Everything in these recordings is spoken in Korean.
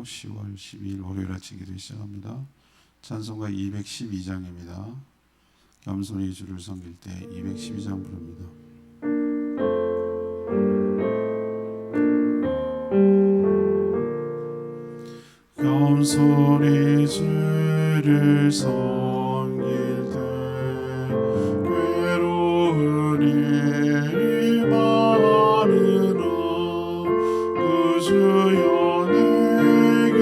10월 12일 월요일 아침 기도 시작합니다. 찬송가 212장입니다. 겸손히 주를 섬길 때 212장 부릅니다. 겸손히 주를 섬길 때 괴로운 일이 많으나 그 주여 내게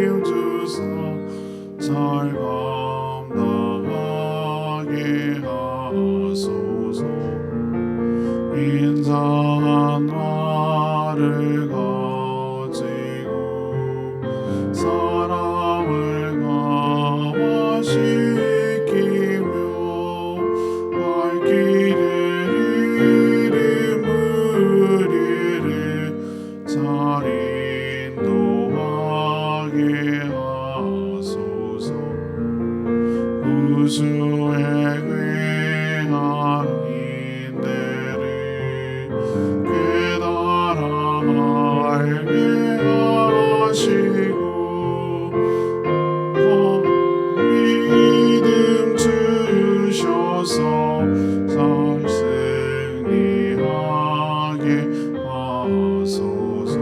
힘주사 잘 감당하게 하소서. 인자한 말을 사람을 강화시키며 갈 길을 잃은 무리를 잘 인도하게 하소서. 우주의 괴한 인내를 깨달아 알게 하시고 믿음 주셔서 잘 승리하게 하소서.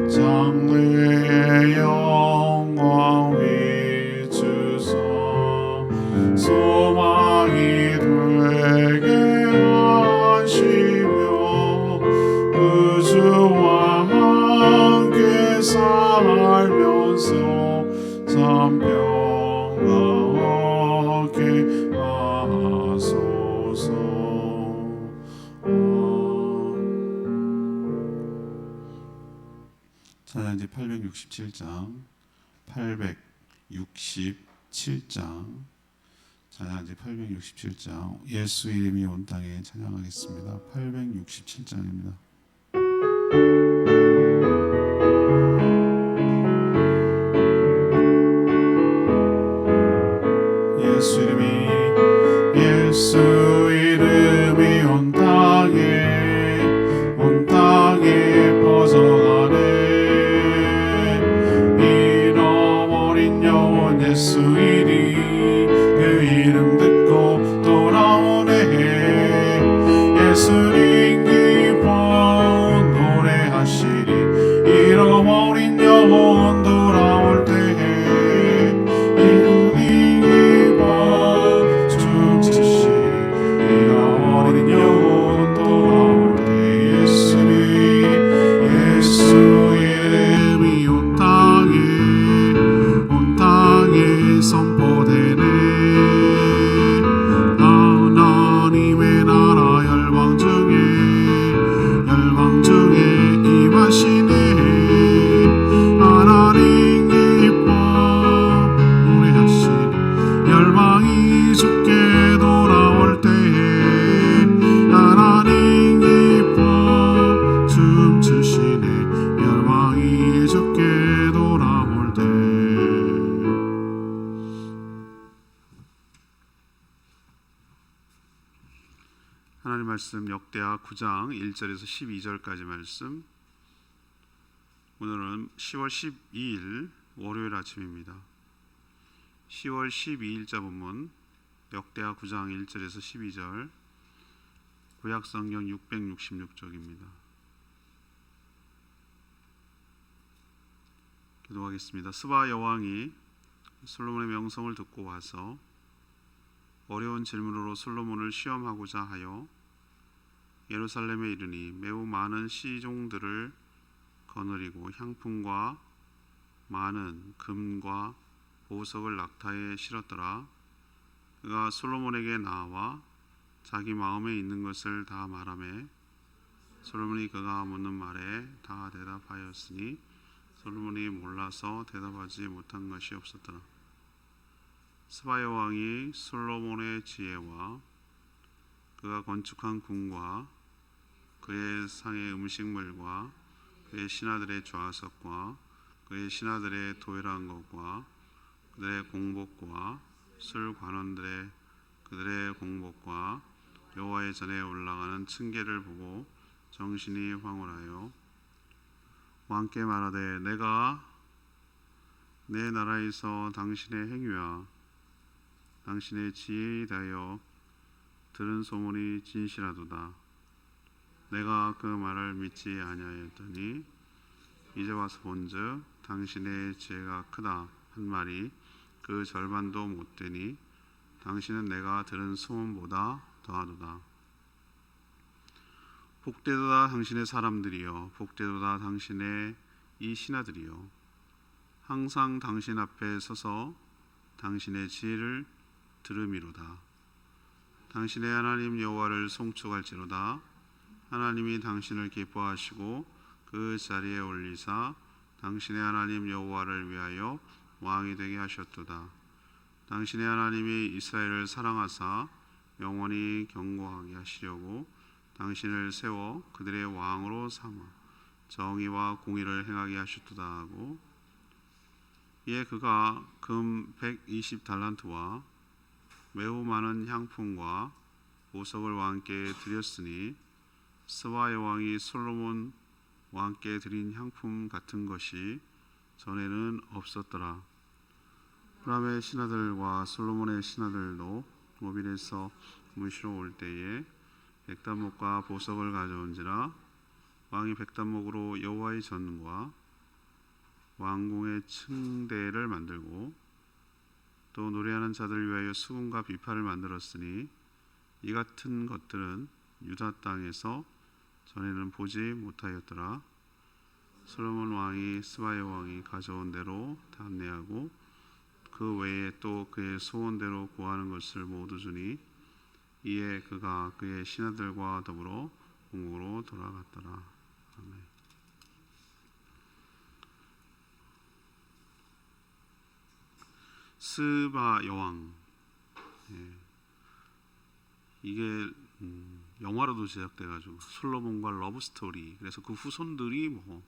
장래의 영광 비추사 소망이 되게 하시며 그 주와 함께 살면서 참 평강하게 하소서. 찬양지 867장, 867장, 찬양지 867장, 예수 이름이 온 땅에 찬양하겠습니다. 867장입니다. 예수 이름이 온 땅에 퍼져가네. 잃어버린 영혼 예수 이름, 그 이름 듣고 돌아오네. 예수님 기뻐 노래하시리. 잃어버린 영혼 돌아올 때에 예수님 기뻐 춤추시리. 잃어버린 영혼 돌아올 때 예수 이름이 온 땅에 선포되네. 하나님의 나라 열방 중에 임하시네. 하나님 기뻐 노래하시니 열방이 주께 돌아올 때에 하나님 기뻐 춤추시네. 열방이 주께 돌아올 때. 하나님 말씀 역대하 9장 1절에서 12절까지 말씀. 오늘은 10월 12일 월요일 아침입니다. 10월 12일자 본문 역대하 9장 1절에서 12절, 구약성경 666쪽입니다. 기도하겠습니다. 스바 여왕이 솔로몬의 명성을 듣고 와서 어려운 질문으로 솔로몬을 시험하고자 하여 예루살렘에 이르니 매우 많은 시종들을 거느리고 향품과 많은 금과 보석을 낙타에 실었더라. 그가 솔로몬에게 나와 자기 마음에 있는 것을 다 말하매 솔로몬이 그가 묻는 말에 다 대답하였으니 솔로몬이 몰라서 대답하지 못한 것이 없었더라. 스바 여왕이 솔로몬의 지혜와 그가 건축한 궁과 그의 상의 음식물과 그의 신하들의 좌석과 그의 신하들의 도열한 것과 그들의 공복과 술 관원들의 그들의 공복과 여호와의 전에 올라가는 층계를 보고 정신이 황홀하여 왕께 말하되 내가 내 나라에서 당신의 행위와 당신의 지혜에 대하여 들은 소문이 진실하도다. 내가 그 말을 믿지 아니하였더니 이제 와서 본즉 당신의 지혜가 크다 한 말이 그 절반도 못 되니 당신은 내가 들은 소문보다 더하도다. 복되도다 당신의 사람들이여, 복되도다 당신의 이 신하들이여, 항상 당신 앞에 서서 당신의 지혜를 들음이로다. 당신의 하나님 여호와를 송축할지로다. 하나님이 당신을 기뻐하시고 그 자리에 올리사 당신의 하나님 여호와를 위하여 왕이 되게 하셨도다. 당신의 하나님이 이스라엘을 사랑하사 영원히 경고하게 하시려고 당신을 세워 그들의 왕으로 삼아 정의와 공의를 행하게 하셨도다 하고, 이에 그가 금 120달란트와 매우 많은 향품과 보석을 왕께 드렸으니 스바의 왕이 솔로몬 왕께 드린 향품 같은 것이 전에는 없었더라. 후람의 신하들과 솔로몬의 신하들도 오빌에서 무시러 올 때에 백단목과 보석을 가져온지라. 왕이 백단목으로 여호와의 전과 왕궁의 층대를 만들고 또 노래하는 자들을 위하여 수금과 비파를 만들었으니 이 같은 것들은 유다 땅에서 전에는 보지 못하였더라. 솔로몬 왕이 스바의 왕이 가져온 대로 답례하고 그 외에 또 그의 소원대로 구하는 것을 모두 주니 이에 그가 그의 신하들과 더불어 궁으로 돌아갔더라. 아멘. 스바 여왕, 이게 영화로도 제작돼가지고 솔로몬과 러브 스토리. 그래서 그 후손들이 뭐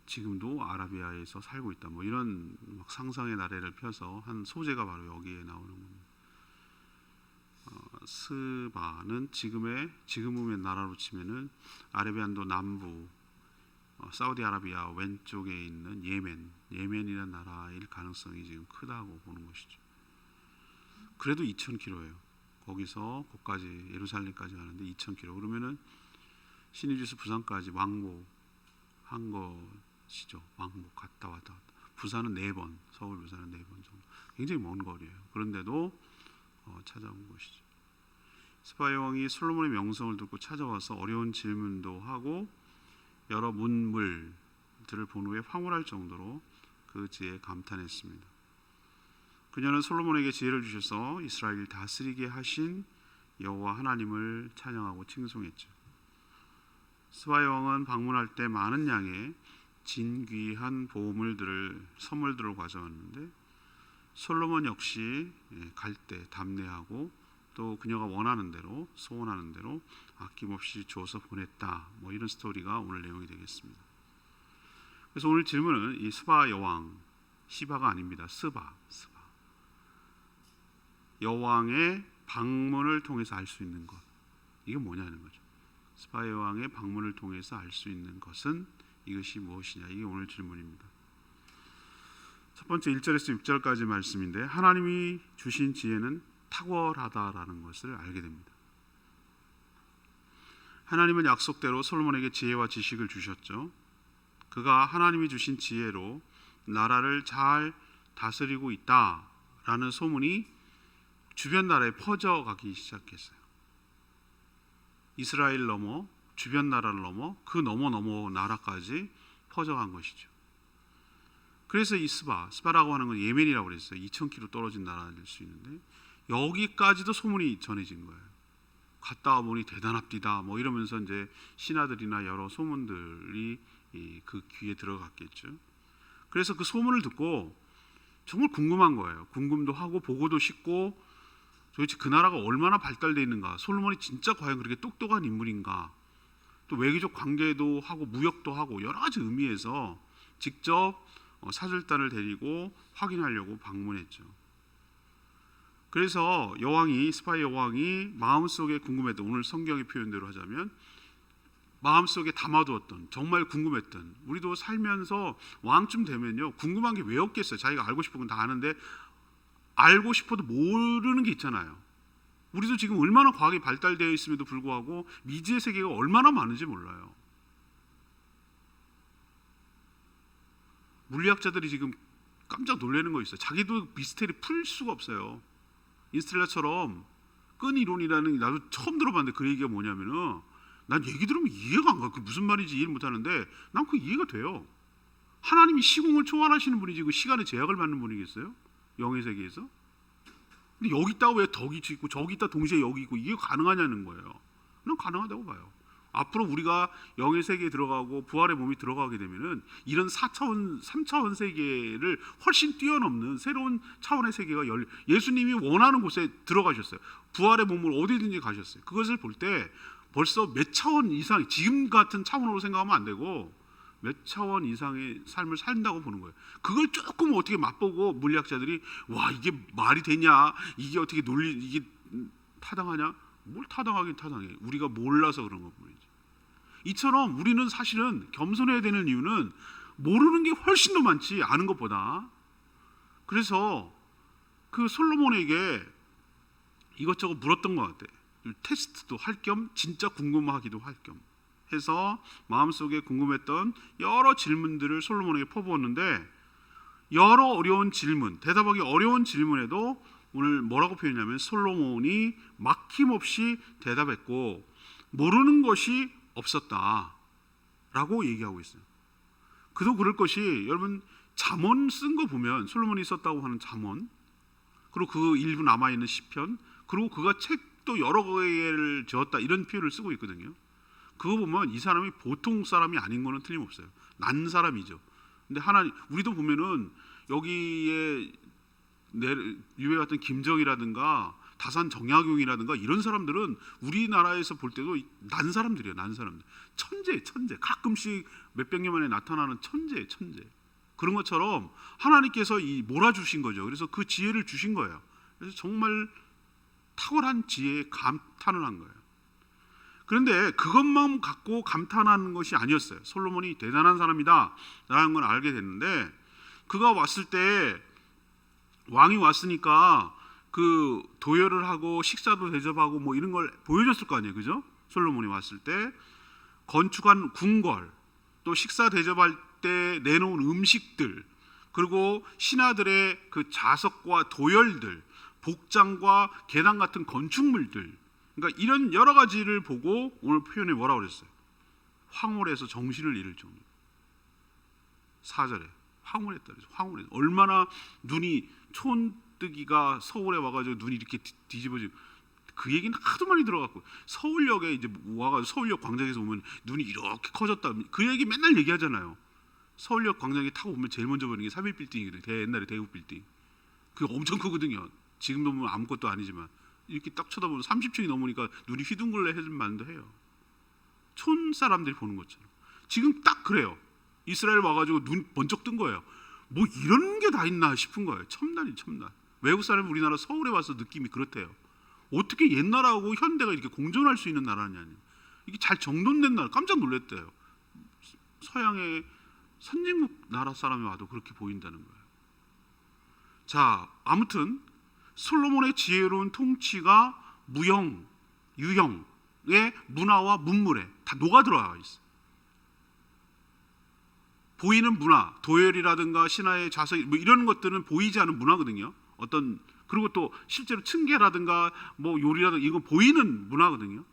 지금도 아라비아에서 살고 있다. 뭐 이런 막 상상의 나래를 펴서 한 소재가 바로 여기에 나오는 겁니다. 스바는 지금의 나라로 치면은 아라비안도 남부, 사우디아라비아 왼쪽에 있는 예멘이라는 나라일 가능성이 지금 크다고 보는 것이죠. 그래도 2,000km예요. 거기서 거기까지 예루살렘까지 가는데 2,000km. 그러면은 신의주에서 부산까지 왕복 한 것이죠. 왕복 갔다 왔다. 부산은 4번, 서울 부산은 4번 정도. 굉장히 먼 거리예요. 그런데도 찾아온 것이죠. 스바의 왕이 솔로몬의 명성을 듣고 찾아와서 어려운 질문도 하고 여러 문물들을 본 후에 황홀할 정도로 그 지혜에 감탄했습니다. 그녀는 솔로몬에게 지혜를 주셔서 이스라엘을 다스리게 하신 여호와 하나님을 찬양하고 칭송했죠. 스바의 왕은 방문할 때 많은 양의 진귀한 선물들을 가져왔는데 솔로몬 역시 갈 때 답례하고 또 그녀가 원하는 대로 소원하는 대로 아낌없이 줘서 보냈다. 뭐 이런 스토리가 오늘 내용이 되겠습니다. 그래서 오늘 질문은 이 스바 여왕, 시바가 아닙니다. 스바. 여왕의 방문을 통해서 알 수 있는 것, 이게 뭐냐는 거죠. 스바 여왕의 방문을 통해서 알 수 있는 것은 이것이 무엇이냐, 이게 오늘 질문입니다. 첫 번째 1절에서 6절까지 말씀인데 하나님이 주신 지혜는 탁월하다라는 것을 알게 됩니다. 하나님은 약속대로 솔로몬에게 지혜와 지식을 주셨죠. 그가 하나님이 주신 지혜로 나라를 잘 다스리고 있다라는 소문이 주변 나라에 퍼져가기 시작했어요. 이스라엘 넘어 주변 나라를 넘어 그 넘어 나라까지 퍼져간 것이죠. 그래서 이 스바라고 하는 건 예멘이라고 그랬어요. 2,000km 떨어진 나라일 수 있는데 여기까지도 소문이 전해진 거예요. 갔다 와보니 대단합디다 뭐 이러면서 이제 신하들이나 여러 소문들이 그 귀에 들어갔겠죠. 그래서 그 소문을 듣고 정말 궁금한 거예요. 궁금도 하고 보고도 싶고 도대체 그 나라가 얼마나 발달되어 있는가, 솔로몬이 진짜 과연 그렇게 똑똑한 인물인가, 또 외교적 관계도 하고 무역도 하고 여러 가지 의미에서 직접 사절단을 데리고 확인하려고 방문했죠. 그래서 스바의 여왕이 마음속에 궁금했던, 오늘 성경의 표현대로 하자면 마음속에 담아두었던, 정말 궁금했던, 우리도 살면서 왕쯤 되면요 궁금한 게 왜 없겠어요. 자기가 알고 싶은 건 다 아는데 알고 싶어도 모르는 게 있잖아요. 우리도 지금 얼마나 과학이 발달되어 있음에도 불구하고 미지의 세계가 얼마나 많은지 몰라요. 물리학자들이 지금 깜짝 놀라는 거 있어요. 자기도 미스테리 풀 수가 없어요. 인스텔라처럼 끈 이론이라는, 나도 처음 들어봤는데 그 얘기가 뭐냐면은, 난 얘기 들으면 이해가 안 가. 그 무슨 말인지 이해를 못하는데 난 그 이해가 돼요. 하나님이 시공을 초월하시는 분이지 그 시간의 제약을 받는 분이겠어요? 영의 세계에서? 근데 여기 있다가 왜 덕이 있고 저기 있다 동시에 여기 있고, 이게 가능하냐는 거예요. 난 가능하다고 봐요. 앞으로 우리가 영의 세계에 들어가고 부활의 몸이 들어가게 되면은 이런 4차원, 3차원 세계를 훨씬 뛰어넘는 새로운 차원의 세계가 예수님이 원하는 곳에 들어가셨어요. 부활의 몸을 어디든지 가셨어요. 그것을 볼 때 벌써 몇 차원 이상, 지금 같은 차원으로 생각하면 안 되고 몇 차원 이상의 삶을 산다고 보는 거예요. 그걸 조금 어떻게 맛보고 물리학자들이 와 이게 말이 되냐, 이게 어떻게 이게 타당하냐? 뭘 타당하긴 타당해. 우리가 몰라서 그런 것뿐이지. 이처럼 우리는 사실은 겸손해야 되는 이유는 모르는 게 훨씬 더 많지 아는 것보다. 그래서 그 솔로몬에게 이것저것 물었던 것 같아. 테스트도 할 겸 진짜 궁금하기도 할 겸 해서 마음속에 궁금했던 여러 질문들을 솔로몬에게 퍼부었는데, 여러 어려운 질문, 대답하기 어려운 질문에도 오늘 뭐라고 표현하냐면 솔로몬이 막힘없이 대답했고 모르는 것이 없었다라고 얘기하고 있어요. 그도 그럴 것이, 여러분 잠언 쓴 거 보면 솔로몬이 썼다고 하는 잠언, 그리고 그 일부 남아있는 시편, 그리고 그가 책도 여러 개를 지었다 이런 표현을 쓰고 있거든요. 그거 보면 이 사람이 보통 사람이 아닌 거는 틀림없어요. 난 사람이죠. 근데 하나님, 우리도 보면은 여기에 유해 같은 김정이라든가 다산 정약용이라든가 이런 사람들은 우리나라에서 볼 때도 난 사람들이에요. 난 사람들. 천재. 가끔씩 몇백 년 만에 나타나는 천재. 그런 것처럼 하나님께서 몰아주신 거죠. 그래서 그 지혜를 주신 거예요. 그래서 정말 탁월한 지혜에 감탄을 한 거예요. 그런데 그것만 갖고 감탄하는 것이 아니었어요. 솔로몬이 대단한 사람이다 라는 걸 알게 됐는데, 그가 왔을 때, 왕이 왔으니까 그 도열을 하고 식사도 대접하고 뭐 이런 걸 보여줬을 거 아니에요. 그죠? 솔로몬이 왔을 때 건축한 궁궐, 또 식사 대접할 때 내놓은 음식들, 그리고 신하들의 그 자석과 도열들, 복장과 계단 같은 건축물들, 그러니까 이런 여러 가지를 보고 오늘 표현에 뭐라고 그랬어요? 황홀해서 정신을 잃을 정도. 4절에 황홀했다 그래서 황홀해. 얼마나 눈이, 촌뜨기가 서울에 와가지고 눈이 이렇게 뒤집어지고, 그 얘기는 하도 많이 들어갔고, 서울역에 이제 와가지고 서울역 광장에서 오면 눈이 이렇게 커졌다, 그 얘기 맨날 얘기하잖아요. 서울역 광장에 타고 오면 제일 먼저 보이는 게 3.1빌딩이거든요. 옛날에 대구빌딩. 그게 엄청 크거든요. 지금도 보면 아무것도 아니지만 이렇게 딱 쳐다보면 30층이 넘으니까 눈이 휘둥글레해질 만도 해요. 촌 사람들이 보는 것처럼. 지금 딱 그래요. 이스라엘 와가지고 눈 번쩍 뜬 거예요. 뭐 이런 게 다 있나 싶은 거예요. 첨단. 외국 사람이 우리나라 서울에 와서 느낌이 그렇대요. 어떻게 옛날하고 현대가 이렇게 공존할 수 있는 나라냐. 이게 잘 정돈된 나라. 깜짝 놀랐대요. 서양의 선진국 나라 사람이 와도 그렇게 보인다는 거예요. 자, 아무튼 솔로몬의 지혜로운 통치가 무형, 유형의 문화와 문물에 다 녹아들어와 있어요. 보이는 문화, 도열이라든가 신화의 자석, 뭐 이런 것들은 보이지 않은 문화거든요. 그리고 또 실제로 층계라든가 뭐 요리라든가 이건 보이는 문화거든요.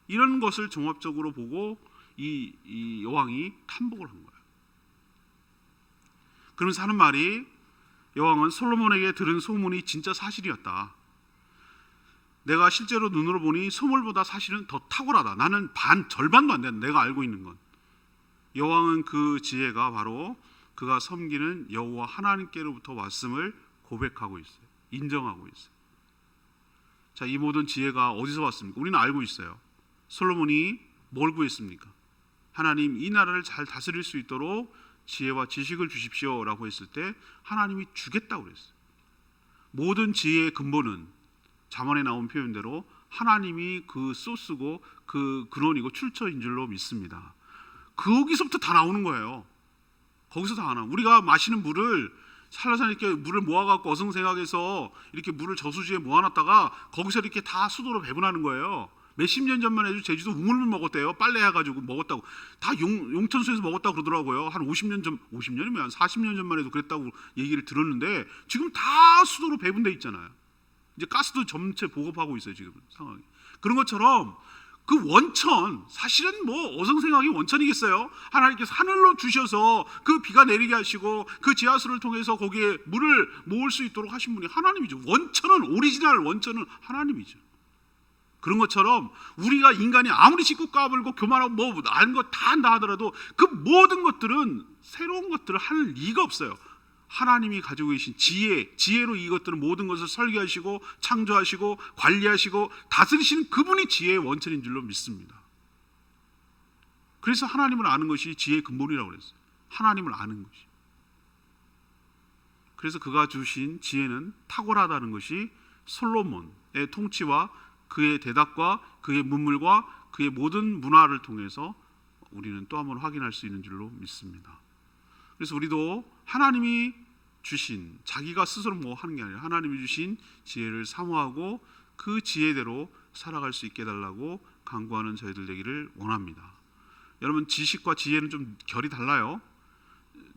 이런 것을 종합적으로 보고 이 여왕이 탐복을 한 거예요. 그러면서 하는 말이, 여왕은 솔로몬에게 들은 소문이 진짜 사실이었다. 내가 실제로 눈으로 보니 소물보다 사실은 더 탁월하다. 나는 절반도 안 된다. 내가 알고 있는 건. 여왕은 그 지혜가 바로 그가 섬기는 여호와 하나님께로부터 왔음을 고백하고 있어요. 인정하고 있어요. 자, 이 모든 지혜가 어디서 왔습니까? 우리는 알고 있어요. 솔로몬이 뭘 구했습니까? 하나님, 이 나라를 잘 다스릴 수 있도록 지혜와 지식을 주십시오라고 했을 때 하나님이 주겠다고 그랬어요. 모든 지혜의 근본은 잠언에 나온 표현대로 하나님이 그 소스고 그 근원이고 출처인 줄로 믿습니다. 거기서부터 다 나오는 거예요. 거기서 다 나와. 우리가 마시는 물을 한라산 이렇게 물을 모아갖고 어성생학에서 이렇게 물을 저수지에 모아놨다가 거기서 이렇게 다 수도로 배분하는 거예요. 몇십 년 전만 해도 제주도 우물물 먹었대요. 빨래해가지고 먹었다고. 다 용천수에서 먹었다고 그러더라고요. 한 50년 전, 50년이면 한 40년 전만 해도 그랬다고 얘기를 들었는데 지금 다 수도로 배분돼 있잖아요. 이제 가스도 점차 보급하고 있어요. 지금 상황이. 그런 것처럼 그 원천, 사실은 뭐 어성생학이 원천이겠어요. 하나님께서 하늘로 주셔서 그 비가 내리게 하시고 그 지하수를 통해서 거기에 물을 모을 수 있도록 하신 분이 하나님이죠. 원천은, 오리지널 원천은 하나님이죠. 그런 것처럼 우리가 인간이 아무리 짓고 까불고 교만하고 뭐 아는 거 다 한다 하더라도 그 모든 것들은 새로운 것들을 할 리가 없어요. 하나님이 가지고 계신 지혜로 이것들은 모든 것을 설계하시고 창조하시고 관리하시고 다스리시는 그분이 지혜의 원천인 줄로 믿습니다. 그래서 하나님을 아는 것이 지혜의 근본이라고 그랬어요. 하나님을 아는 것이. 그래서 그가 주신 지혜는 탁월하다는 것이 솔로몬의 통치와 그의 대답과 그의 문물과 그의 모든 문화를 통해서 우리는 또 한번 확인할 수 있는 줄로 믿습니다. 그래서 우리도 하나님이 주신, 자기가 스스로 뭐 하는 게 아니라 하나님이 주신 지혜를 사모하고 그 지혜대로 살아갈 수 있게 해달라고 간구하는 저희들 되기를 원합니다. 여러분, 지식과 지혜는 좀 결이 달라요.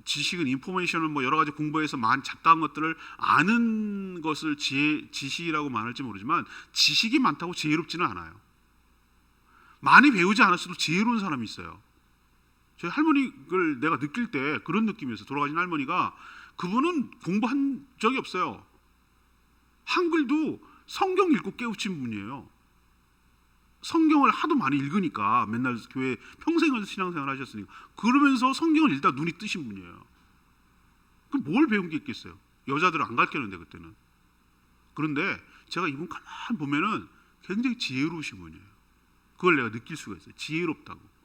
지식은 인포메이션을 뭐 여러 가지 공부해서 많은 잡다한 것들을 아는 것을 지식이라고 말할지 모르지만 지식이 많다고 지혜롭지는 않아요. 많이 배우지 않았어도 지혜로운 사람이 있어요. 저희 할머니를 내가 느낄 때 그런 느낌이었어요. 돌아가신 할머니가, 그분은 공부한 적이 없어요. 한글도 성경 읽고 깨우친 분이에요. 성경을 하도 많이 읽으니까, 맨날 교회 평생을 신앙생활 하셨으니까 그러면서 성경을 읽다 눈이 뜨신 분이에요. 그럼 뭘 배운 게 있겠어요? 여자들을 안 가르쳤는데 그때는. 그런데 제가 이분 가만 보면은 굉장히 지혜로우신 분이에요. 그걸 내가 느낄 수가 있어요. 지혜롭다고.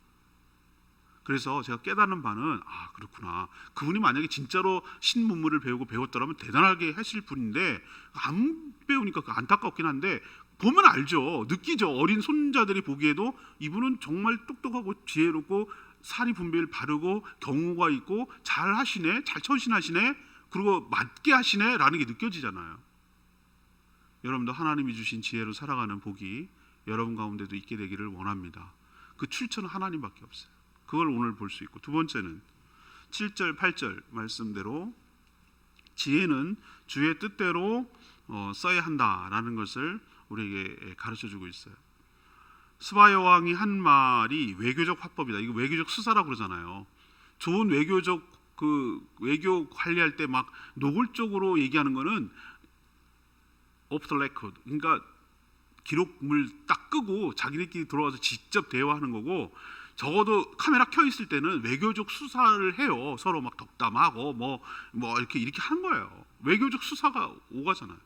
그래서 제가 깨닫는 바는, 아, 그렇구나. 그분이 만약에 진짜로 신문물을 배우고 배웠더라면 대단하게 하실 분인데 안 배우니까 안타깝긴 한데 보면 알죠. 느끼죠. 어린 손자들이 보기에도 이분은 정말 똑똑하고 지혜롭고 사리 분별 바르고 경우가 있고 잘 하시네, 잘 처신하시네, 그리고 맞게 하시네 라는 게 느껴지잖아요. 여러분도 하나님이 주신 지혜로 살아가는 복이 여러분 가운데도 있게 되기를 원합니다. 그 출처는 하나님밖에 없어요. 그걸 오늘 볼 수 있고, 두 번째는 7절 8절 말씀대로 지혜는 주의 뜻대로 써야 한다라는 것을 우리에게 가르쳐주고 있어요. 스바 여왕이 한 말이 외교적 화법이다. 이거 외교적 수사라고 그러잖아요. 좋은 외교적 외교 관리할 때 막 노골적으로 얘기하는 거는 off the record, 그러니까 기록물 딱 끄고 자기들끼리 들어와서 직접 대화하는 거고, 적어도 카메라 켜 있을 때는 외교적 수사를 해요. 서로 막 덕담하고 뭐 이렇게 하는 거예요. 외교적 수사가 오가잖아요.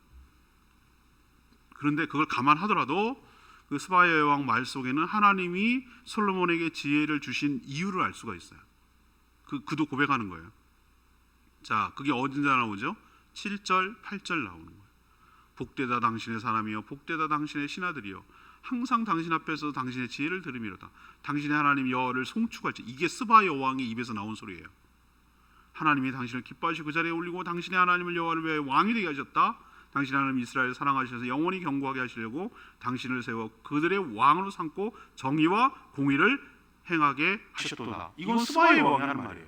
그런데 그걸 감안하더라도 그 스바야 여왕 말 속에는 하나님이 솔로몬에게 지혜를 주신 이유를 알 수가 있어요. 그도 고백하는 거예요. 자, 그게 어디다 나오죠? 7절 8절 나오는 거예요. 복되다 당신의 사람이여, 복되다 당신의 신하들이여, 항상 당신 앞에서 당신의 지혜를 들으미로다. 당신의 하나님 여호와를 송축할지. 이게 스바 여왕의 입에서 나온 소리예요. 하나님이 당신을 기뻐하시고 그 자리에 올리고 당신의 하나님을 여호와를 위하여 왕이 되게 하셨다. 당신의 하나님 이스라엘을 사랑하셔서 영원히 경고하게 하시려고 당신을 세워 그들의 왕으로 삼고 정의와 공의를 행하게 하셨도다. 이건 스바야 여왕이 하는 말이에요.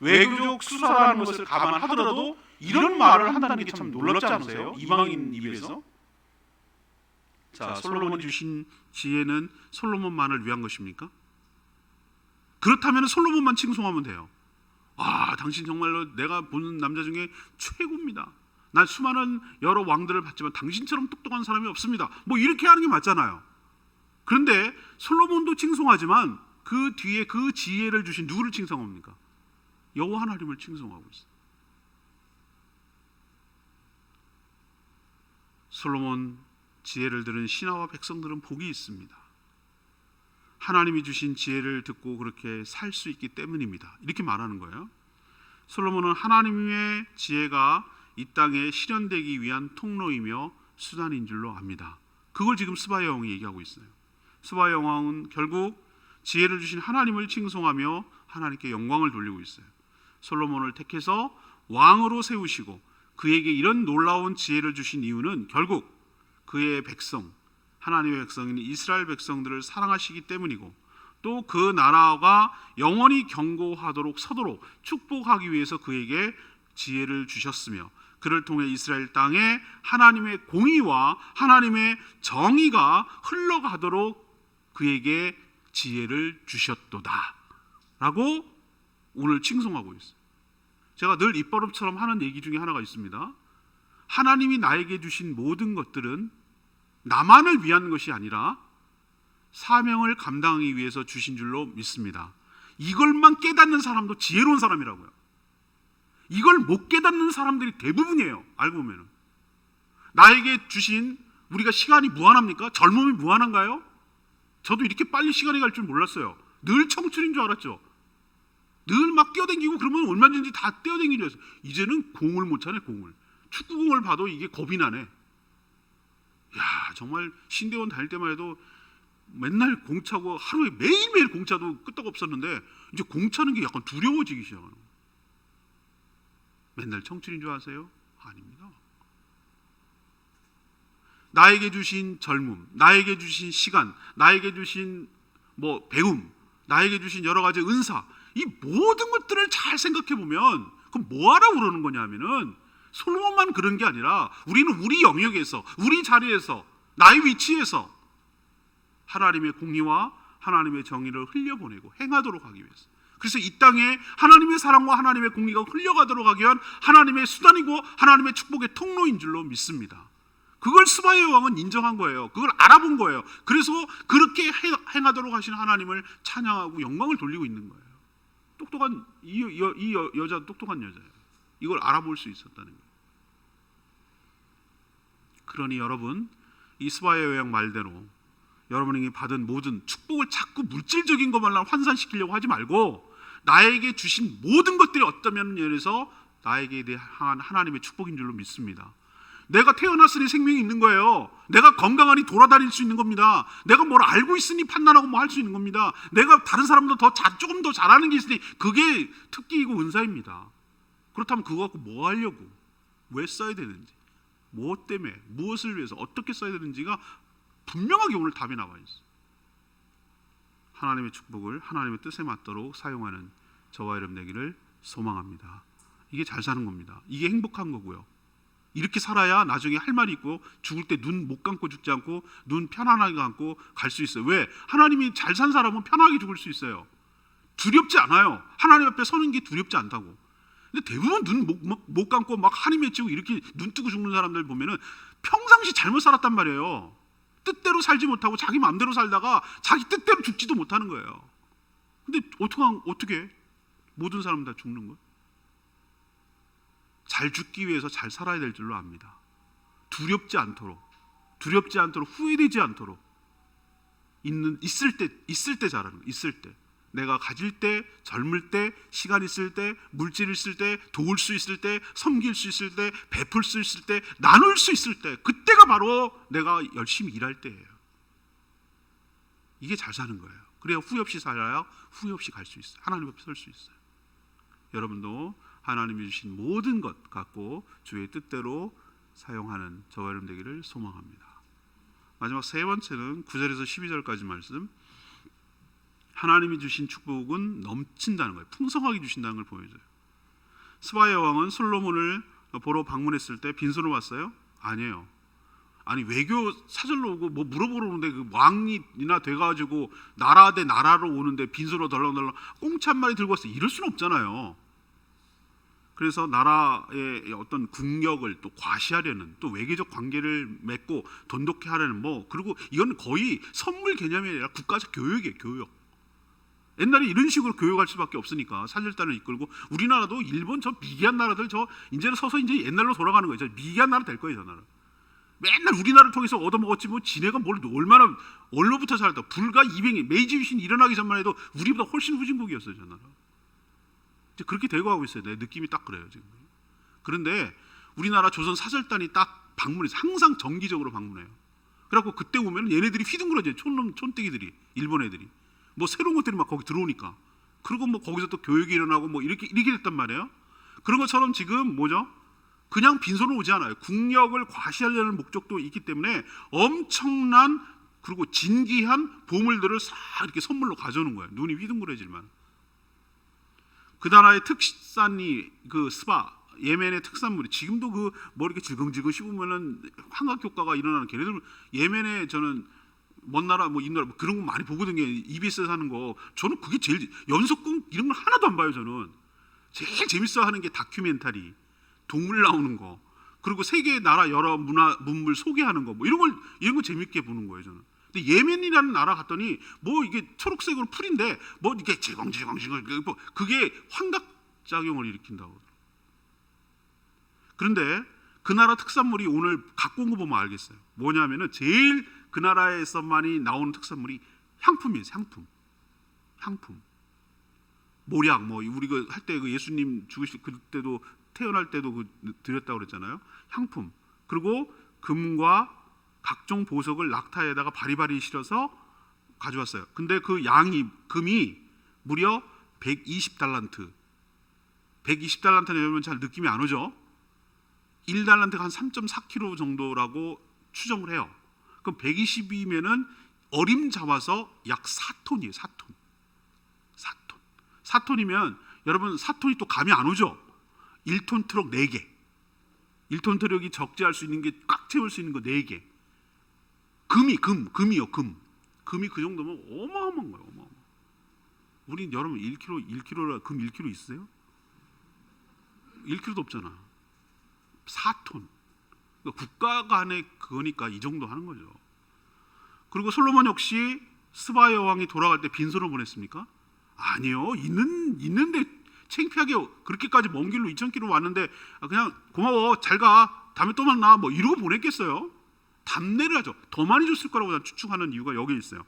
외교적 수사라는 것을 감안하더라도 이런 말을 한다는 게 참 놀랍지 않으세요? 이방인 입에서. 자, 솔로몬이 주신 지혜는 솔로몬만을 위한 것입니까? 그렇다면 솔로몬만 칭송하면 돼요. 아, 당신 정말로 내가 보는 남자 중에 최고입니다. 난 수많은 여러 왕들을 봤지만 당신처럼 똑똑한 사람이 없습니다. 뭐 이렇게 하는 게 맞잖아요. 그런데 솔로몬도 칭송하지만 그 뒤에 그 지혜를 주신 누구를 칭송합니까? 여호와 하나님을 칭송하고 있어요. 솔로몬 지혜를 들은 신하와 백성들은 복이 있습니다. 하나님이 주신 지혜를 듣고 그렇게 살 수 있기 때문입니다. 이렇게 말하는 거예요. 솔로몬은 하나님의 지혜가 이 땅에 실현되기 위한 통로이며 수단인 줄로 압니다. 그걸 지금 스바야 왕이 얘기하고 있어요. 스바야 왕은 결국 지혜를 주신 하나님을 칭송하며 하나님께 영광을 돌리고 있어요. 솔로몬을 택해서 왕으로 세우시고 그에게 이런 놀라운 지혜를 주신 이유는 결국 그의 백성, 하나님의 백성인 이스라엘 백성들을 사랑하시기 때문이고, 또 그 나라가 영원히 견고하도록 서도록 축복하기 위해서 그에게 지혜를 주셨으며, 그를 통해 이스라엘 땅에 하나님의 공의와 하나님의 정의가 흘러가도록 그에게 지혜를 주셨도다 라고 오늘 칭송하고 있어요. 제가 늘 입버릇처럼 하는 얘기 중에 하나가 있습니다. 하나님이 나에게 주신 모든 것들은 나만을 위한 것이 아니라 사명을 감당하기 위해서 주신 줄로 믿습니다. 이걸만 깨닫는 사람도 지혜로운 사람이라고요. 이걸 못 깨닫는 사람들이 대부분이에요. 알고 보면은. 나에게 주신, 우리가 시간이 무한합니까? 젊음이 무한한가요? 저도 이렇게 빨리 시간이 갈 줄 몰랐어요. 늘 청춘인 줄 알았죠. 늘 막 뛰어댕기고 그러면 얼마든지 다 뛰어댕기는 줄 알았어요. 이제는 공을 못 차네. 공을. 축구공을 봐도 이게 겁이 나네. 야, 정말 신대원 다닐 때만 해도 맨날 공 차고 하루에 매일매일 공 차도 끄떡 없었는데 이제 공 차는 게 약간 두려워지기 시작하는 거예요. 맨날 청춘인 줄 아세요? 아닙니다. 나에게 주신 젊음, 나에게 주신 시간, 나에게 주신 배움, 나에게 주신 여러 가지 은사, 이 모든 것들을 잘 생각해 보면 그럼 뭐하라고 그러는 거냐 하면은 솔로몬만 그런 게 아니라 우리는 우리 영역에서, 우리 자리에서, 나의 위치에서 하나님의 공의와 하나님의 정의를 흘려보내고 행하도록 하기 위해서, 그래서 이 땅에 하나님의 사랑과 하나님의 공의가 흘려가도록 하기 위한 하나님의 수단이고 하나님의 축복의 통로인 줄로 믿습니다. 그걸 스바야 왕은 인정한 거예요. 그걸 알아본 거예요. 그래서 그렇게 행하도록 하신 하나님을 찬양하고 영광을 돌리고 있는 거예요. 똑똑한 이 여자 똑똑한 여자예요. 이걸 알아볼 수 있었다는 거예요. 그러니 여러분, 이 스바야 왕 말대로 여러분이 받은 모든 축복을 자꾸 물질적인 것만 환산시키려고 하지 말고 나에게 주신 모든 것들이 어떤 면에서 나에게 대한 하나님의 축복인 줄로 믿습니다. 내가 태어났으니 생명이 있는 거예요. 내가 건강하니 돌아다닐 수 있는 겁니다. 내가 뭘 알고 있으니 판단하고 뭐 할 수 있는 겁니다. 내가 다른 사람보다 조금 더 잘하는 게 있으니 그게 특기이고 은사입니다. 그렇다면 그거 갖고 뭐 하려고, 왜 써야 되는지, 무엇 때문에, 무엇을 위해서, 어떻게 써야 되는지가 분명하게 오늘 답이 나와 있어요. 하나님의 축복을 하나님의 뜻에 맞도록 사용하는 저와 여러분 되기를 소망합니다. 이게 잘 사는 겁니다. 이게 행복한 거고요. 이렇게 살아야 나중에 할 말이 있고 죽을 때 눈 못 감고 죽지 않고 눈 편안하게 감고 갈 수 있어요. 왜? 하나님이 잘 산 사람은 편하게 죽을 수 있어요. 두렵지 않아요. 하나님 앞에 서는 게 두렵지 않다고. 근데 대부분 눈 못 감고 막 한이 맺히고 이렇게 눈 뜨고 죽는 사람들 보면은 평상시 잘못 살았단 말이에요. 뜻대로 살지 못하고 자기 마음대로 살다가 자기 뜻대로 죽지도 못하는 거예요. 근데 어떻게 모든 사람 다 죽는 거예요? 잘 죽기 위해서 잘 살아야 될 줄로 압니다. 두렵지 않도록 후회되지 않도록 있을 때 잘하는 거예요. 있을 때, 내가 가질 때, 젊을 때, 시간 있을 때, 물질 있을 때, 도울 수 있을 때, 섬길 수 있을 때, 베풀 수 있을 때, 나눌 수 있을 때, 그때가 바로 내가 열심히 일할 때예요. 이게 잘 사는 거예요. 그래야 후회 없이 살아야 후회 없이 갈 수 있어요. 하나님 앞에 설 수 있어요. 여러분도 하나님이 주신 모든 것 갖고 주의 뜻대로 사용하는 저와 여러분 되기를 소망합니다. 마지막 세 번째는 9절에서 12절까지 말씀. 하나님이 주신 축복은 넘친다는 거예요. 풍성하게 주신다는 걸 보여줘요. 스바야 왕은 솔로몬을 보러 방문했을 때 빈손으로 왔어요? 아니에요. 아니, 외교 사절로 오고 뭐 물어보러 오는데 그 왕이나 돼가지고 나라 대 나라로 오는데 빈손으로 덜렁덜렁 꽁치 한 마리 들고 왔어요. 이럴 수는 없잖아요. 그래서 나라의 어떤 국력을 또 과시하려는, 또 외교적 관계를 맺고 돈독해 하려는, 그리고 이건 거의 선물 개념이 아니라 국가적 교육이에요. 교육. 옛날에 이런 식으로 교육할 수밖에 없으니까 살릴단을 이끌고, 우리나라도 일본 저 미개한 나라들 이제는 서서 이제 옛날로 돌아가는 거예요. 저 미개한 나라 될 거예요. 저 나라. 맨날 우리나라를 통해서 얻어먹었지 지네가 뭘 얼마나 얼로부터 살았다. 불과 200년 메이지 유신 일어나기 전만 해도 우리보다 훨씬 후진국이었어요. 저 나라. 그렇게 되고 가고 있어요. 내 느낌이 딱 그래요 지금. 그런데 우리나라 조선 사절단이 딱 방문해서 항상 정기적으로 방문해요. 그래갖고 그때 오면 얘네들이 휘둥그러져요. 촌뜨기들이, 일본 애들이. 뭐 새로운 것들이 막 거기 들어오니까. 그리고 뭐 거기서 또 교육이 일어나고 뭐 이렇게 됐단 말이에요. 그런 것처럼 지금 뭐죠? 그냥 빈손으로 오지 않아요. 국력을 과시하려는 목적도 있기 때문에 엄청난 그리고 진귀한 보물들을 싹 이렇게 선물로 가져오는 거예요. 눈이 휘둥그레질만. 그 나라의 특산이 그 스바, 예멘의 특산물이 지금도 그 뭐 이렇게 질겅질겅 씹으면은 환각 효과가 일어나는 걔네들. 예멘에 저는 먼 나라 뭐 이 나라 뭐 그런 거 많이 보거든요. EBS에서 하는 거. 저는 그게 제일 연속극 이런 걸 하나도 안 봐요. 저는 제일 재밌어 하는 게 다큐멘터리, 동물 나오는 거, 그리고 세계 나라 여러 문물 소개하는 거, 뭐 이런 거 재밌게 보는 거예요. 저는. 근데 예멘이라는 나라 갔더니 뭐 이게 초록색으로 풀인데 뭐 이게 질겅질겅 그게 환각 작용을 일으킨다고. 그런데 그 나라 특산물이 오늘 갖고 온 거 보면 알겠어요. 뭐냐면은 제일 그 나라에서만이 나오는 특산물이 향품이에요. 향품. 모략 뭐 우리가 할 때 그 예수님 죽으실 그때도 태어날 때도 그 드렸다고 그랬잖아요. 향품. 그리고 금과 각종 보석을 낙타에다가 바리바리 실어서 가져왔어요. 근데 그 금이 무려 120달란트. 120달란트는 여러분 잘 느낌이 안 오죠? 1달란트가 한 3.4kg 정도라고 추정을 해요. 그럼 120이면은 어림 잡아서 약 4톤이에요. 4톤. 4톤이면 여러분 4톤이 또 감이 안 오죠? 1톤 트럭 4개. 1톤 트럭이 적재할 수 있는 게 꽉 채울 수 있는 거 4개. 금이요. 금이 그 정도면 어마어마한 거예요. 어마어마. 우린 여러분 1kg 금 1kg 있어요? 1kg도 없잖아. 4톤. 그러니까 국가 간의 그거니까 이 정도 하는 거죠. 그리고 솔로몬 역시 스바 여왕이 돌아갈 때 빈손으로 보냈습니까? 아니요. 있는데 창피하게 그렇게까지 먼 길로 2,000km 왔는데 그냥 고마워 잘 가 다음에 또 만나 뭐 이러고 보냈겠어요? 답례를 하죠. 더 많이 줬을 거라고 저는 추측하는 이유가 여기 있어요.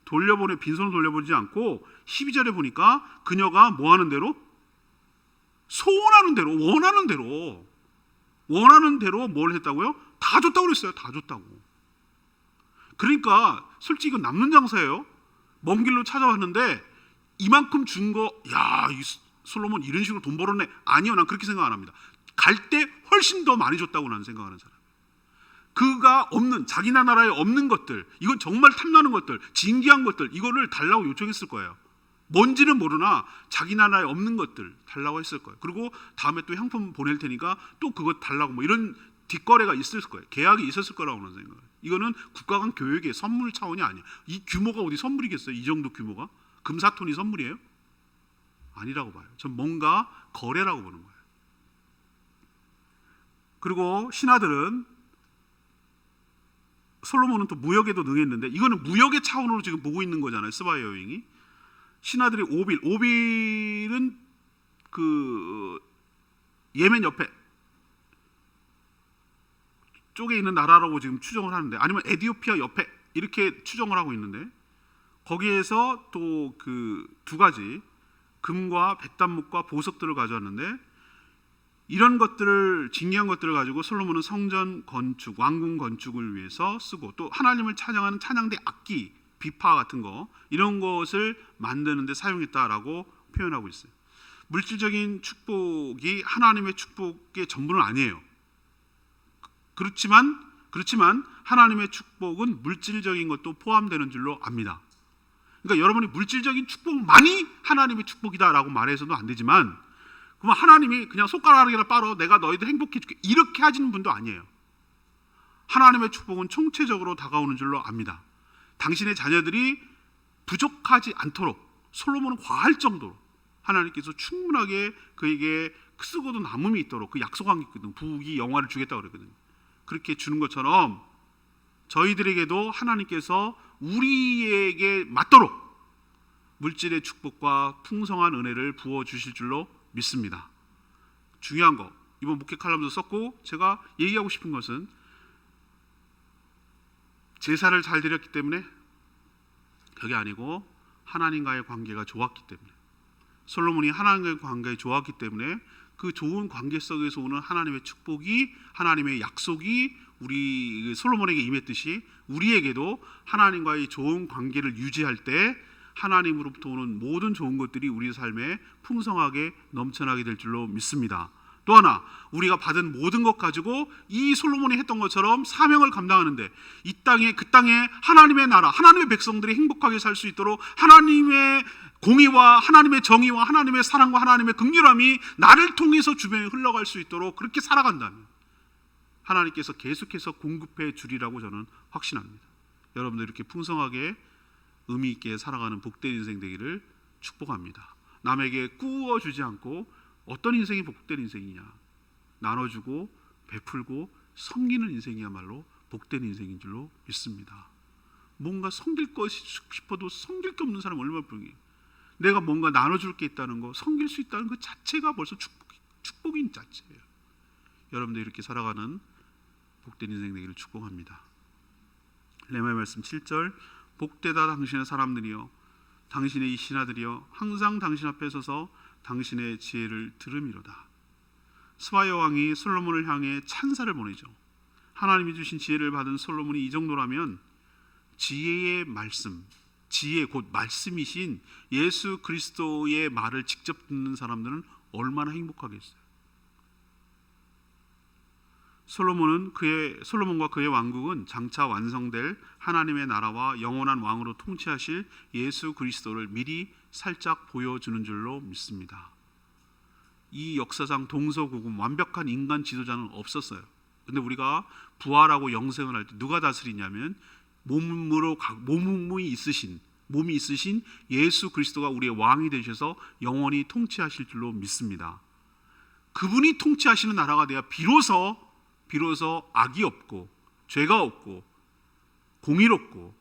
빈손으로 돌려보지 않고 12절에 보니까 그녀가 뭐 하는 대로? 소원하는 대로, 원하는 대로 뭘 했다고요? 다 줬다고 그랬어요. 다 줬다고. 그러니까 솔직히 이건 남는 장사예요. 먼 길로 찾아왔는데 이만큼 준 거, 야, 이 솔로몬 이런 식으로 돈 벌었네. 아니요, 난 그렇게 생각 안 합니다. 갈 때 훨씬 더 많이 줬다고 나는 생각하는 사람. 그가 없는, 자기 나라에 없는 것들, 이건 정말 탐나는 것들, 진귀한 것들, 이거를 달라고 요청했을 거예요. 뭔지는 모르나 자기 나라에 없는 것들 달라고 했을 거예요. 그리고 다음에 또 향품 보낼 테니까 또 그거 달라고 뭐 이런 뒷거래가 있을 거예요. 계약이 있었을 거라고 하는 생각을. 이거는 국가 간 교육의 선물 차원이 아니에요. 이 규모가 어디 선물이겠어요? 이 정도 규모가? 금 4톤이 선물이에요? 아니라고 봐요. 전 뭔가 거래라고 보는 거예요. 그리고 신하들은 솔로몬은 또 무역에도 능했는데 이거는 무역의 차원으로 지금 보고 있는 거잖아요. 스바 여행이. 신하들이 오빌은 그 예멘 옆에 쪽에 있는 나라라고 지금 추정을 하는데, 아니면 에티오피아 옆에 이렇게 추정을 하고 있는데, 거기에서 또 그 두 가지 금과 백단목과 보석들을 가져왔는데, 이런 것들을, 진귀한 것들을 가지고 솔로몬은 성전 건축, 왕궁 건축을 위해서 쓰고, 또 하나님을 찬양하는 찬양대 악기, 비파 같은 거, 이런 것을 만드는 데 사용했다라고 표현하고 있어요. 물질적인 축복이 하나님의 축복의 전부는 아니에요. 그렇지만 하나님의 축복은 물질적인 것도 포함되는 줄로 압니다. 그러니까 여러분이 물질적인 축복만이 하나님의 축복이다라고 말해서도 안 되지만, 그럼 하나님이 그냥 손가락이나 빨어 내가 너희들 행복해 줄게 이렇게 하시는 분도 아니에요. 하나님의 축복은 총체적으로 다가오는 줄로 압니다. 당신의 자녀들이 부족하지 않도록, 솔로몬은 과할 정도로 하나님께서 충분하게 그에게 쓰고도 남음이 있도록 그 약속한 게 있거든. 부귀 영화를 주겠다고 그랬거든요. 그렇게 주는 것처럼 저희들에게도 하나님께서 우리에게 맞도록 물질의 축복과 풍성한 은혜를 부어주실 줄로 믿습니다. 중요한 거, 이번 목회 칼럼도 썼고 제가 얘기하고 싶은 것은, 제사를 잘 드렸기 때문에 그게 아니고 하나님과의 관계가 좋았기 때문에, 솔로몬이 하나님과의 관계가 좋았기 때문에 그 좋은 관계 속에서 오는 하나님의 축복이, 하나님의 약속이 우리 솔로몬에게 임했듯이 우리에게도 하나님과의 좋은 관계를 유지할 때 하나님으로부터 오는 모든 좋은 것들이 우리 삶에 풍성하게 넘쳐나게 될 줄로 믿습니다. 또 하나, 우리가 받은 모든 것 가지고 이 솔로몬이 했던 것처럼 사명을 감당하는데, 이 땅에, 그 땅에 하나님의 나라, 하나님의 백성들이 행복하게 살 수 있도록 하나님의 공의와 하나님의 정의와 하나님의 사랑과 하나님의 긍휼함이 나를 통해서 주변에 흘러갈 수 있도록 그렇게 살아간다면 하나님께서 계속해서 공급해 주리라고 저는 확신합니다. 여러분들 이렇게 풍성하게 의미 있게 살아가는 복된 인생 되기를 축복합니다. 남에게 꾸어 주지 않고, 어떤 인생이 복된 인생이냐, 나눠주고 베풀고 섬기는 인생이야말로 복된 인생인 줄로 믿습니다. 뭔가 섬길 것이 싶어도 섬길 게 없는 사람 얼마나 불행해요. 내가 뭔가 나눠줄 게 있다는 거, 섬길 수 있다는 것 자체가 벌써 축복인 자체예요. 여러분들 이렇게 살아가는 복된 인생 되기를 축복합니다. 레마의 말씀 7절, 복되다 당신의 사람들이여, 당신의 이 신하들이여, 항상 당신 앞에 서서 당신의 지혜를 들음이로다. 스바야 왕이 솔로몬을 향해 찬사를 보내죠. 하나님이 주신 지혜를 받은 솔로몬이 이 정도라면 지혜의 말씀, 지혜 곧 말씀이신 예수 그리스도의 말을 직접 듣는 사람들은 얼마나 행복하겠어요. 솔로몬과 그의 왕국은 장차 완성될 하나님의 나라와 영원한 왕으로 통치하실 예수 그리스도를 미리 살짝 보여주는 줄로 믿습니다. 이 역사상 동서고금 완벽한 인간 지도자는 없었어요. 근데 우리가 부활하고 영생을 할 때 누가 다스리냐면 몸이 있으신 예수 그리스도가 우리의 왕이 되셔서 영원히 통치하실 줄로 믿습니다. 그분이 통치하시는 나라가 돼야 비로소 악이 없고 죄가 없고 공의롭고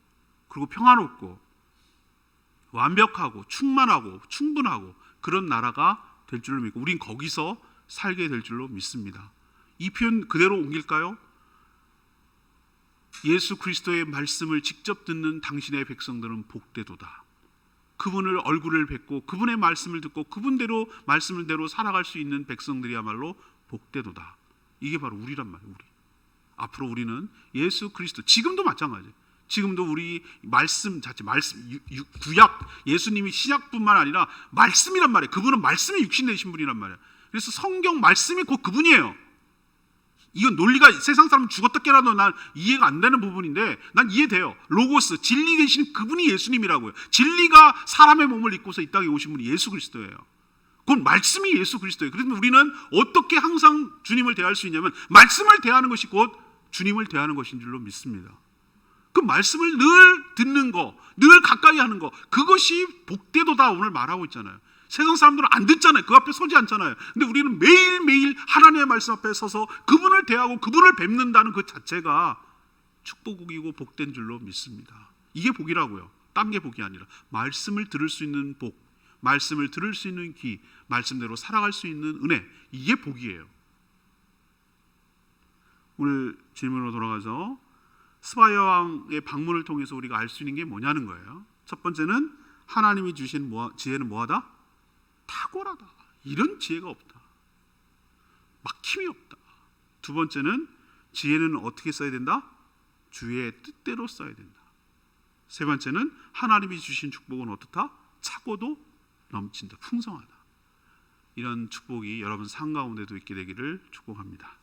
그리고 평화롭고 완벽하고 충만하고 충분하고 그런 나라가 될 줄로 믿고, 우린 거기서 살게 될 줄로 믿습니다. 이 표현 그대로 옮길까요? 예수 그리스도의 말씀을 직접 듣는 당신의 백성들은 복되도다. 그분을 얼굴을 뵙고 그분의 말씀을 듣고 그분대로 말씀대로 살아갈 수 있는 백성들이야말로 복되도다. 이게 바로 우리란 말이에요. 우리. 앞으로 우리는 예수 그리스도, 지금도 마찬가지예요. 지금도 우리 말씀 자체, 구약, 예수님이 신약뿐만 아니라 말씀이란 말이에요. 그분은 말씀이 육신 되신 분이란 말이에요. 그래서 성경 말씀이 곧 그분이에요. 이건 논리가 세상 사람 죽었다 깨라도 난 이해가 안 되는 부분인데 난 이해돼요. 로고스, 진리 되신 그분이 예수님이라고요. 진리가 사람의 몸을 입고서 이 땅에 오신 분이 예수 그리스도예요. 그 말씀이 예수 그리스도예요. 그래서 우리는 어떻게 항상 주님을 대할 수 있냐면 말씀을 대하는 것이 곧 주님을 대하는 것인 줄로 믿습니다. 그 말씀을 늘 듣는 거, 늘 가까이 하는 거, 그것이 복되도다 오늘 말하고 있잖아요. 세상 사람들은 안 듣잖아요. 그 앞에 서지 않잖아요. 근데 우리는 매일매일 하나님의 말씀 앞에 서서 그분을 대하고 그분을 뵙는다는 그 자체가 축복이고 복된 줄로 믿습니다. 이게 복이라고요. 딴 게 복이 아니라 말씀을 들을 수 있는 복, 말씀을 들을 수 있는 귀, 말씀대로 살아갈 수 있는 은혜, 이게 복이에요. 오늘 질문으로 돌아가서 스바야 왕의 방문을 통해서 우리가 알 수 있는 게 뭐냐는 거예요. 첫 번째는 하나님이 주신 지혜는 뭐하다? 탁월하다. 이런 지혜가 없다. 막힘이 없다. 두 번째는 지혜는 어떻게 써야 된다? 주의 뜻대로 써야 된다. 세 번째는 하나님이 주신 축복은 어떻다? 차고도 넘친다. 풍성하다. 이런 축복이 여러분 삶 가운데도 있게 되기를 축복합니다.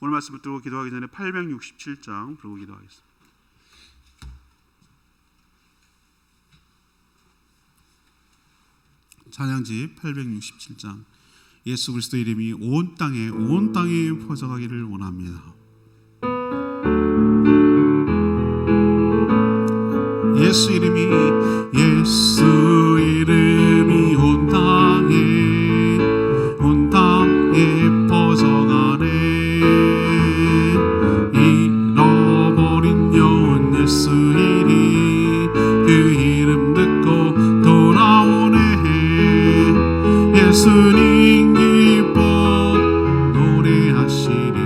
오늘 말씀 붙들고 기도하기 전에 867장 부르고 기도하겠습니다. 찬양집 867장. 예수 그리스도 이름이 온 땅에 퍼져가기를 원합니다. 예수 이름이 온 땅에 퍼져가네. 잃어버린 영혼 예수 이름, 그 이름 듣고 돌아오네. 예수님 기뻐 노래하시리.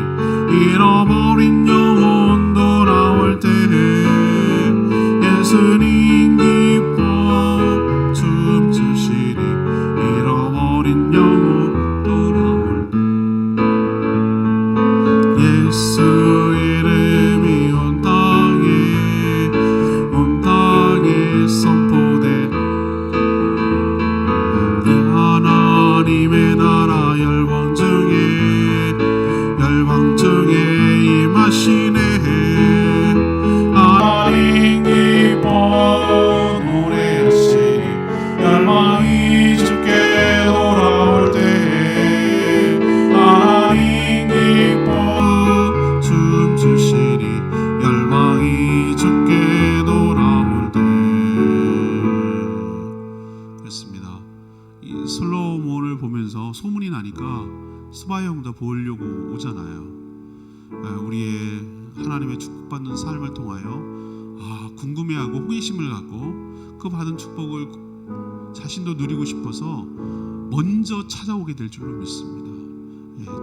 잃어버린 영혼 돌아올 때 예수님 기뻐 스바이 형도 보려고 오잖아요. 우리의 하나님의 축복받는 삶을 통하여 궁금해하고 호기심을 갖고 그 받은 축복을 자신도 누리고 싶어서 먼저 찾아오게 될 줄로 믿습니다.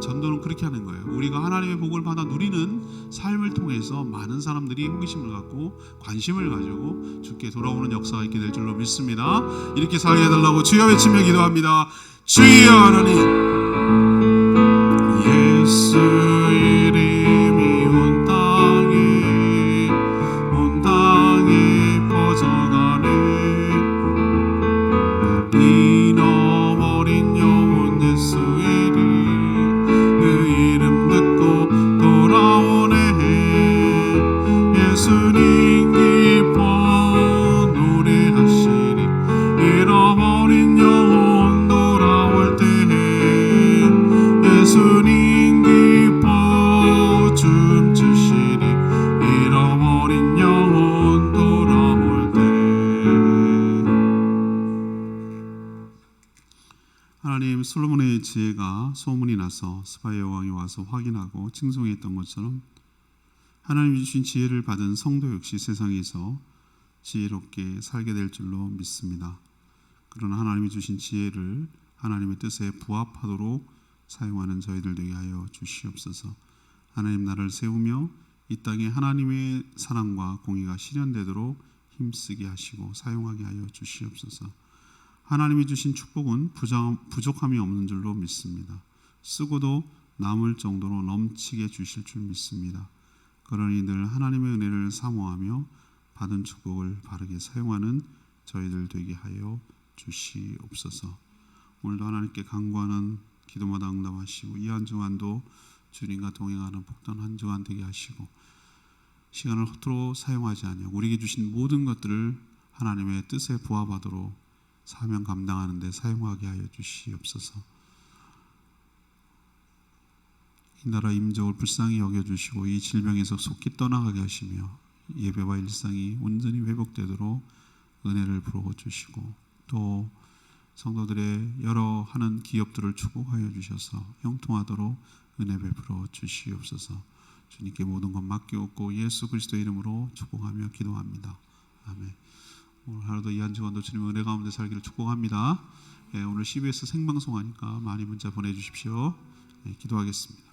전도는 그렇게 하는 거예요. 우리가 하나님의 복을 받아 누리는 삶을 통해서 많은 사람들이 호기심을 갖고 관심을 가지고 주께 돌아오는 역사가 있게 될 줄로 믿습니다. 이렇게 살게 해달라고 주여 외치며 기도합니다. 주여 하나님, 예수 이름이 온 땅에 퍼져가네. 잃어버린 영혼 예수 이름, 그 이름 듣고 돌아오네. 예수님 기뻐 노래하시리. 잃어버린 영혼 돌아올 때 예수님 기뻐 춤추시리. 잃어버린 영혼 돌아올 때. 하나님, 솔로몬의 지혜가 소문이 나서 스바야 왕이 와서 확인하고 칭송했던 것처럼 하나님이 주신 지혜를 받은 성도 역시 세상에서 지혜롭게 살게 될 줄로 믿습니다. 그러나 하나님이 주신 지혜를 하나님의 뜻에 부합하도록 사용하는 저희들 되게 하여 주시옵소서. 하나님 나라를 세우며 이 땅에 하나님의 사랑과 공의가 실현되도록 힘쓰게 하시고 사용하게 하여 주시옵소서. 하나님이 주신 축복은 부족함이 없는 줄로 믿습니다. 쓰고도 남을 정도로 넘치게 주실 줄 믿습니다. 그러니 늘 하나님의 은혜를 사모하며 받은 축복을 바르게 사용하는 저희들 되게 하여 주시옵소서. 오늘도 하나님께 간구하는 기도마다 응답하시고 이 한 주간도 주님과 동행하는 복된 한 주간 되게 하시고 시간을 허투루 사용하지 아니하고 우리에게 주신 모든 것들을 하나님의 뜻에 부합하도록 사명 감당하는 데 사용하게 하여 주시옵소서. 이 나라 임적을 불쌍히 여겨주시고 이 질병에서 속히 떠나가게 하시며 예배와 일상이 온전히 회복되도록 은혜를 부어주시고 또 성도들의 여러 하는 기업들을 축복하여 주셔서 형통하도록 은혜 베풀어 주시옵소서. 주님께 모든 것 맡겨놓고 예수 그리스도의 이름으로 축복하며 기도합니다. 아멘. 오늘 하루도 이 한 주간도 주님의 은혜 가운데 살기를 축복합니다. 오늘 CBS 생방송하니까 많이 문자 보내주십시오. 기도하겠습니다.